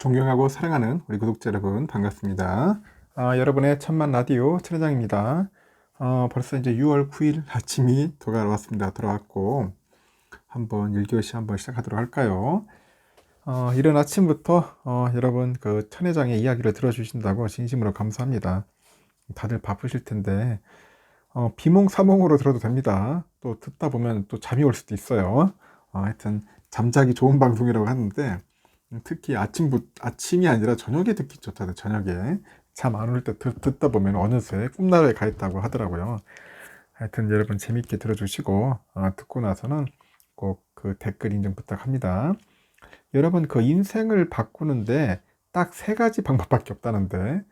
존경하고 사랑하는 우리 구독자 여러분 반갑습니다. 여러분의 천만 라디오 천회장입니다. 벌써 이제 6월 9일 아침이 돌아왔고 한번 1교시 한번 시작하도록 할까요? 이른 아침부터 여러분 그 천회장의 이야기를 들어주신다고 진심으로 감사합니다. 다들 바쁘실 텐데 비몽사몽으로 들어도 됩니다. 또 듣다 보면 또 잠이 올 수도 있어요. 하여튼 잠자기 좋은 방송이라고 하는데 특히 아침이 아니라 저녁에 듣기 좋다는, 저녁에 잠 안 올 때 듣다 보면 어느새 꿈나라에 가 있다고 하더라고요. 하여튼 여러분 재밌게 들어주시고 듣고 나서는 꼭 그 댓글 인증 부탁합니다. 여러분 그 인생을 바꾸는데 딱 세 가지 방법밖에 없다는데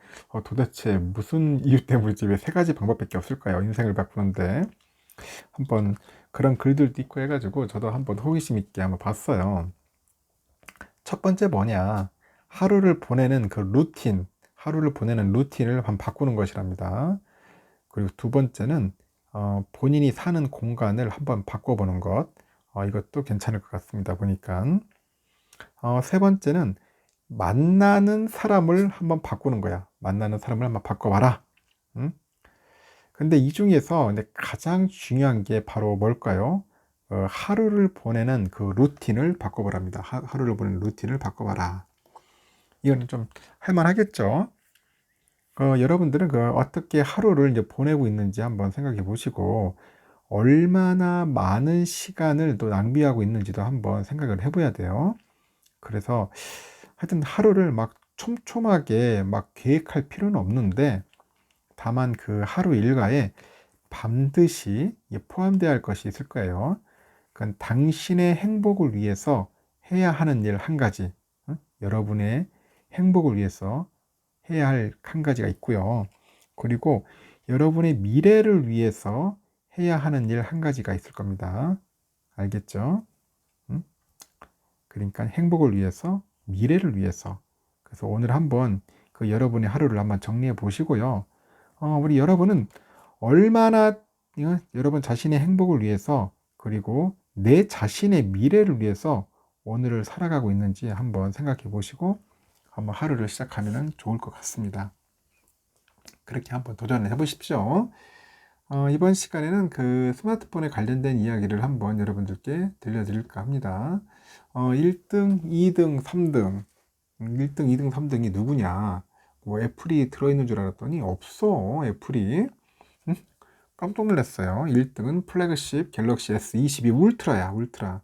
도대체 무슨 이유 때문이지 왜 세 가지 방법밖에 없을까요? 인생을 바꾸는데 한번 그런 글들도 있고 해가지고 저도 한번 호기심 있게 한번 봤어요. 첫 번째 뭐냐, 하루를 보내는 루틴을 한번 바꾸는 것이랍니다. 그리고 두 번째는 본인이 사는 공간을 한번 바꿔보는 것, 이것도 괜찮을 것 같습니다 보니까. 세 번째는 만나는 사람을 한번 바꾸는 거야. 만나는 사람을 한번 바꿔봐라. 응? 근데 이 중에서 가장 중요한 게 바로 뭘까요? 하루를 보내는 그 루틴을 바꿔보랍니다. 하루를 보내는 루틴을 바꿔봐라. 이거는 좀 할만하겠죠? 여러분들은 어떻게 하루를 이제 보내고 있는지 한번 생각해 보시고, 얼마나 많은 시간을 또 낭비하고 있는지도 한번 생각을 해봐야 돼요. 그래서 하여튼 하루를 막 촘촘하게 막 계획할 필요는 없는데, 다만 그 하루 일과에 반드시 포함되어야 할 것이 있을 거예요. 그건 당신의 행복을 위해서 해야 하는 일 한 가지, 여러분의 행복을 위해서 해야 할 한 가지가 있고요. 그리고 여러분의 미래를 위해서 해야 하는 일 한 가지가 있을 겁니다. 알겠죠? 그러니까 행복을 위해서, 미래를 위해서. 그래서 오늘 한번 그 여러분의 하루를 한번 정리해 보시고요. 우리 여러분은 얼마나 여러분 자신의 행복을 위해서, 그리고 내 자신의 미래를 위해서 오늘을 살아가고 있는지 한번 생각해 보시고 한번 하루를 시작하면 좋을 것 같습니다. 그렇게 한번 도전을 해 보십시오. 이번 시간에는 그 스마트폰에 관련된 이야기를 한번 여러분들께 들려드릴까 합니다. 1등, 2등, 3등 1등, 2등, 3등이 누구냐, 뭐 애플이 들어있는 줄 알았더니 없어. 애플이 깜짝 놀랐어요. 1등은 플래그십 갤럭시 S22 울트라야. 울트라.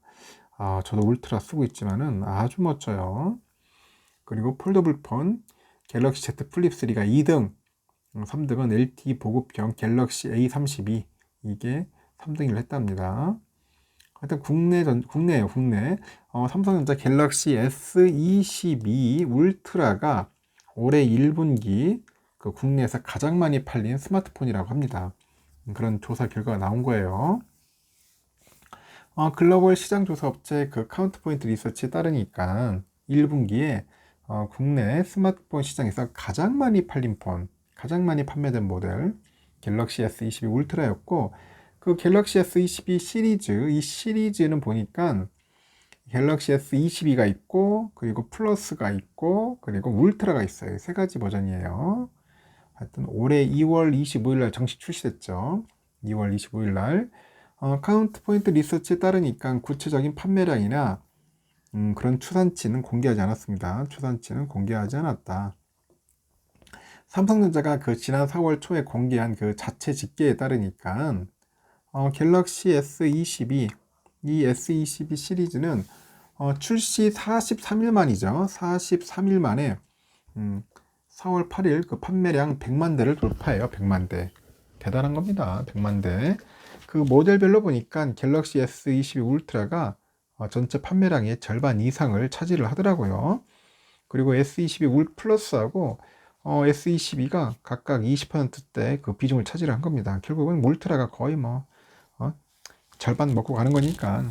저도 울트라 쓰고 있지만은 아주 멋져요. 그리고 폴더블 폰 갤럭시 Z 플립 3가 2등, 3등은 LTE 보급형 갤럭시 A32, 이게 3등을 했답니다. 하여튼 국내예요, 국내. 삼성전자 갤럭시 S22 울트라가 올해 1분기 그 국내에서 가장 많이 팔린 스마트폰이라고 합니다. 그런 조사 결과가 나온 거예요. 글로벌 시장 조사 업체 그 카운트포인트 리서치에 따르니까 1분기에 국내 스마트폰 시장에서 가장 많이 팔린 폰, 가장 많이 판매된 모델 갤럭시 S22 울트라였고, 그 갤럭시 S22 시리즈, 이 시리즈는 보니까 갤럭시 S22가 있고, 그리고 플러스가 있고, 그리고 울트라가 있어요. 세 가지 버전이에요. 하여튼 올해 2월 25일 날 정식 출시됐죠. 2월 25일 날. 카운트 포인트 리서치에 따르니까 구체적인 판매량이나 그런 추산치는 공개하지 않았습니다. 추산치는 공개하지 않았다. 삼성전자가 그 지난 4월 초에 공개한 그 자체 집계에 따르니까 갤럭시 S22, 이 S22 시리즈는 출시 43일 만이죠. 43일 만에 4월 8일 그 판매량 100만 대를 돌파해요. 100만 대. 대단한 겁니다. 100만 대. 그 모델별로 보니까 갤럭시 S22 울트라가 전체 판매량의 절반 이상을 차지를 하더라고요. 그리고 S22 울 플러스하고 S22가 각각 20%대 그 비중을 차지를 한 겁니다. 결국은 울트라가 거의 뭐 절반 먹고 가는 거니까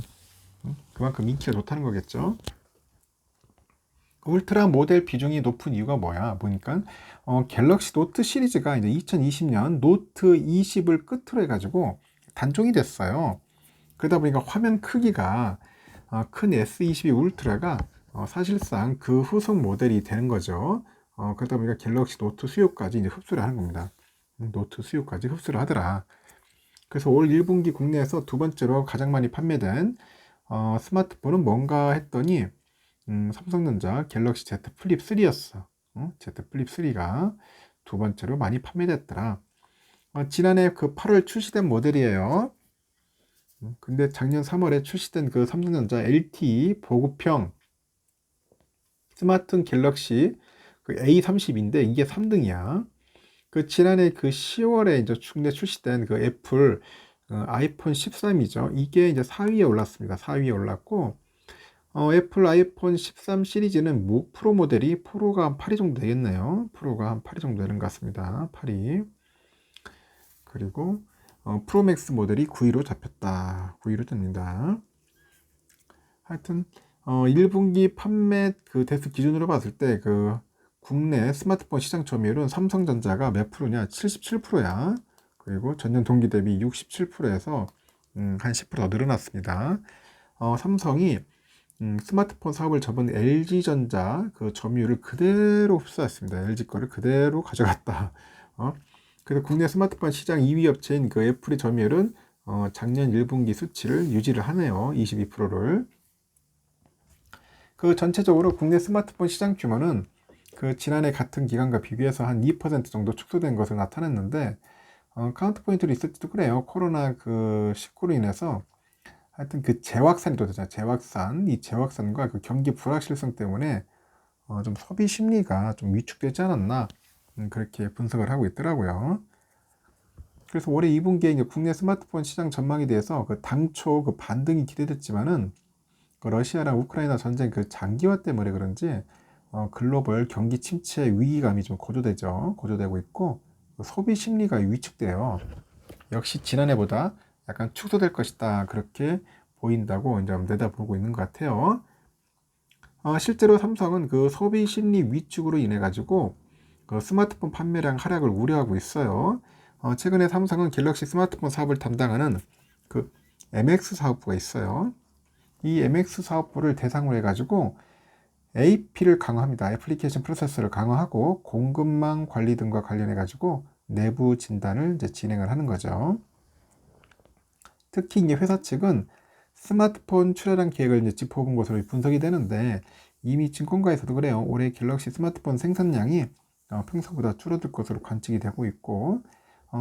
그만큼 인기가 좋다는 거겠죠. 울트라 모델 비중이 높은 이유가 뭐야? 보니까 갤럭시 노트 시리즈가 이제 2020년 노트 20을 끝으로 해가지고 단종이 됐어요. 그러다 보니까 화면 크기가 큰 S22 울트라가 사실상 그 후속 모델이 되는 거죠. 그러다 보니까 갤럭시 노트 수요까지 이제 흡수를 하는 겁니다. 노트 수요까지 흡수를 하더라. 그래서 올 1분기 국내에서 두 번째로 가장 많이 판매된 스마트폰은 뭔가 했더니 삼성전자 갤럭시 Z 플립 3였어. Z 플립 3가 두 번째로 많이 판매됐더라. 지난해 그 8월 출시된 모델이에요. 근데 작년 3월에 출시된 그 삼성전자 LTE 보급형 스마트 갤럭시 그 A30인데 이게 3등이야. 그 지난해 그 10월에 이제 국내 출시된 그 애플 아이폰 13이죠. 이게 이제 4위에 올랐습니다. 4위에 올랐고 애플 아이폰 13 시리즈는 프로 모델이 프로가 한 8위 정도 되겠네요. 프로가 한 8위 정도 되는 것 같습니다. 8위. 그리고 프로맥스 모델이 9위로 잡혔다. 9위로 됩니다. 하여튼 1분기 판매 그 대수 기준으로 봤을 때 그 국내 스마트폰 시장 점유율은 삼성전자가 몇 프로냐? 77%야. 그리고 전년 동기 대비 67%에서 한 10% 더 늘어났습니다. 삼성이 스마트폰 사업을 접은 LG전자 그 점유율을 그대로 흡수했습니다. LG 거를 그대로 가져갔다. 그래서 국내 스마트폰 시장 2위 업체인 그 애플의 점유율은 작년 1분기 수치를 유지를 하네요. 22%를. 그 전체적으로 국내 스마트폰 시장 규모는 그 지난해 같은 기간과 비교해서 한 2% 정도 축소된 것을 나타냈는데 카운트 포인트 리서치도 그래요. 코로나 그 19로 인해서 하여튼 그 재확산이 또 되잖아요. 이 재확산과 그 경기 불확실성 때문에 좀 소비 심리가 좀 위축되지 않았나 그렇게 분석을 하고 있더라고요. 그래서 올해 2분기에 이제 국내 스마트폰 시장 전망에 대해서 그 당초 그 반등이 기대됐지만은 그 러시아랑 우크라이나 전쟁 그 장기화 때문에 그런지 글로벌 경기 침체 위기감이 좀 고조되고 있고 소비 심리가 위축돼요. 역시 지난해보다 약간 축소될 것이다 그렇게 보인다고 이제 내다보고 있는 것 같아요. 실제로 삼성은 그 소비 심리 위축으로 인해 가지고 그 스마트폰 판매량 하락을 우려하고 있어요. 최근에 삼성은 갤럭시 스마트폰 사업을 담당하는 그 MX 사업부가 있어요. 이 MX 사업부를 대상으로 해가지고 AP를 강화합니다. 애플리케이션 프로세서를 강화하고 공급망 관리 등과 관련해가지고 내부 진단을 이제 진행을 하는 거죠. 특히 이제 회사 측은 스마트폰 출하량 계획을 이제 짚어본 것으로 분석이 되는데 이미 증권가에서도 그래요. 올해 갤럭시 스마트폰 생산량이 평소보다 줄어들 것으로 관측이 되고 있고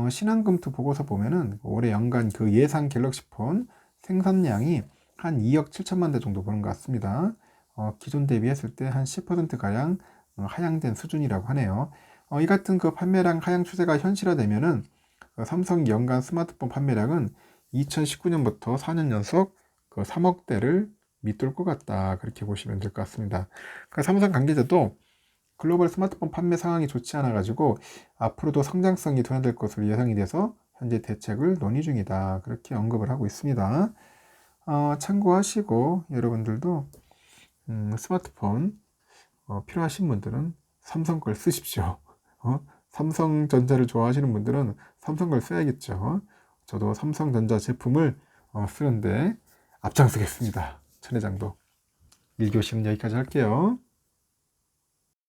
신한금투 보고서 보면은 올해 연간 그 예상 갤럭시 폰 생산량이 한 2억 7천만 대 정도 보는 것 같습니다. 기존 대비했을 때 한 10%가량 하향된 수준이라고 하네요. 이 같은 그 판매량 하향 추세가 현실화되면은 삼성 연간 스마트폰 판매량은 2019년부터 4년 연속 그 3억 대를 밑돌 것 같다. 그렇게 보시면 될 것 같습니다. 그러니까 삼성 관계자도 글로벌 스마트폰 판매 상황이 좋지 않아 가지고 앞으로도 성장성이 둔화될 것으로 예상이 돼서 현재 대책을 논의 중이다. 그렇게 언급을 하고 있습니다. 참고하시고 여러분들도 스마트폰 필요하신 분들은 삼성 걸 쓰십시오. 삼성전자를 좋아하시는 분들은 삼성 걸 써야겠죠. 저도 삼성전자 제품을 쓰는데 앞장서겠습니다. 천회장도 1교시는 여기까지 할게요.